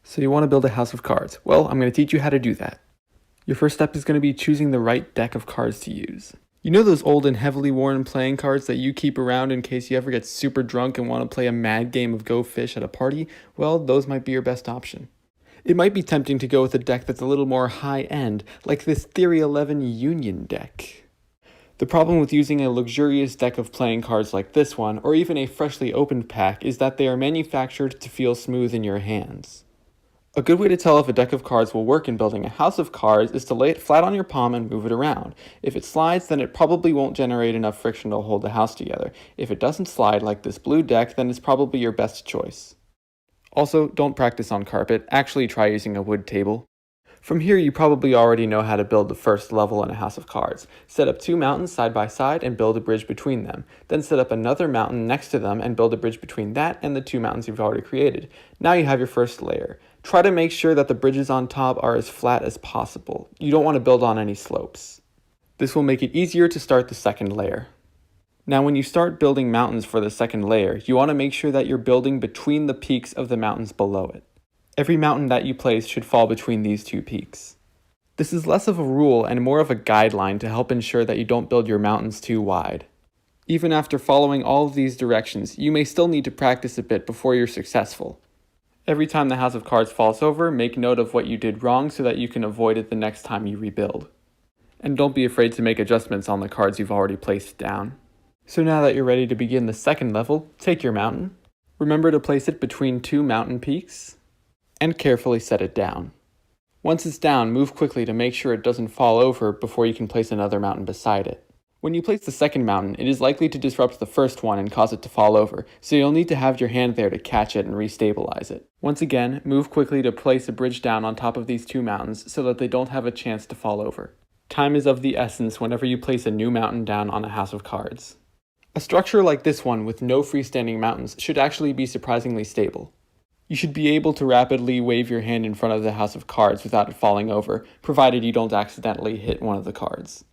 So you want to build a house of cards. Well, I'm going to teach you how to do that. Your first step is going to be choosing the right deck of cards to use. You know those old and heavily worn playing cards that you keep around in case you ever get super drunk and want to play a mad game of Go Fish at a party? Well, those might be your best option. It might be tempting to go with a deck that's a little more high-end, like this Theory 11 Union deck. The problem with using a luxurious deck of playing cards like this one, or even a freshly opened pack, is that they are manufactured to feel smooth in your hands. A good way to tell if a deck of cards will work in building a house of cards is to lay it flat on your palm and move it around. If it slides, then it probably won't generate enough friction to hold the house together. If it doesn't slide, like this blue deck, then it's probably your best choice. Also, don't practice on carpet, actually try using a wood table. From here, you probably already know how to build the first level in a house of cards. Set up two mountains side by side and build a bridge between them. Then set up another mountain next to them and build a bridge between that and the two mountains you've already created. Now you have your first layer. Try to make sure that the bridges on top are as flat as possible. You don't want to build on any slopes. This will make it easier to start the second layer. Now when you start building mountains for the second layer, you want to make sure that you're building between the peaks of the mountains below it. Every mountain that you place should fall between these two peaks. This is less of a rule and more of a guideline to help ensure that you don't build your mountains too wide. Even after following all of these directions, you may still need to practice a bit before you're successful. Every time the house of cards falls over, make note of what you did wrong so that you can avoid it the next time you rebuild. And don't be afraid to make adjustments on the cards you've already placed down. So now that you're ready to begin the second level, take your mountain. Remember to place it between two mountain peaks, and carefully set it down. Once it's down, move quickly to make sure it doesn't fall over before you can place another mountain beside it. When you place the second mountain, it is likely to disrupt the first one and cause it to fall over, so you'll need to have your hand there to catch it and restabilize it. Once again, move quickly to place a bridge down on top of these two mountains so that they don't have a chance to fall over. Time is of the essence whenever you place a new mountain down on a house of cards. A structure like this one with no freestanding mountains should actually be surprisingly stable. You should be able to rapidly wave your hand in front of the house of cards without it falling over, provided you don't accidentally hit one of the cards.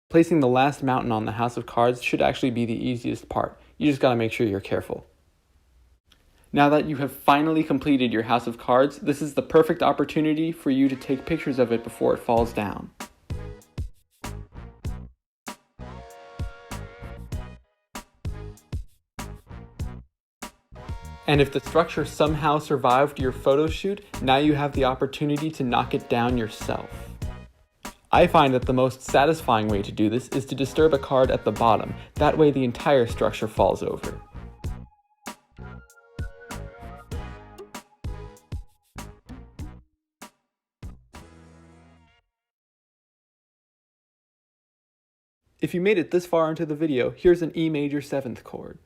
Placing the last mountain on the house of cards should actually be the easiest part. You just gotta make sure you're careful. Now that you have finally completed your house of cards, this is the perfect opportunity for you to take pictures of it before it falls down. And if the structure somehow survived your photo shoot, now you have the opportunity to knock it down yourself. I find that the most satisfying way to do this is to disturb a card at the bottom. That way the entire structure falls over. If you made it this far into the video, here's an E major 7th chord.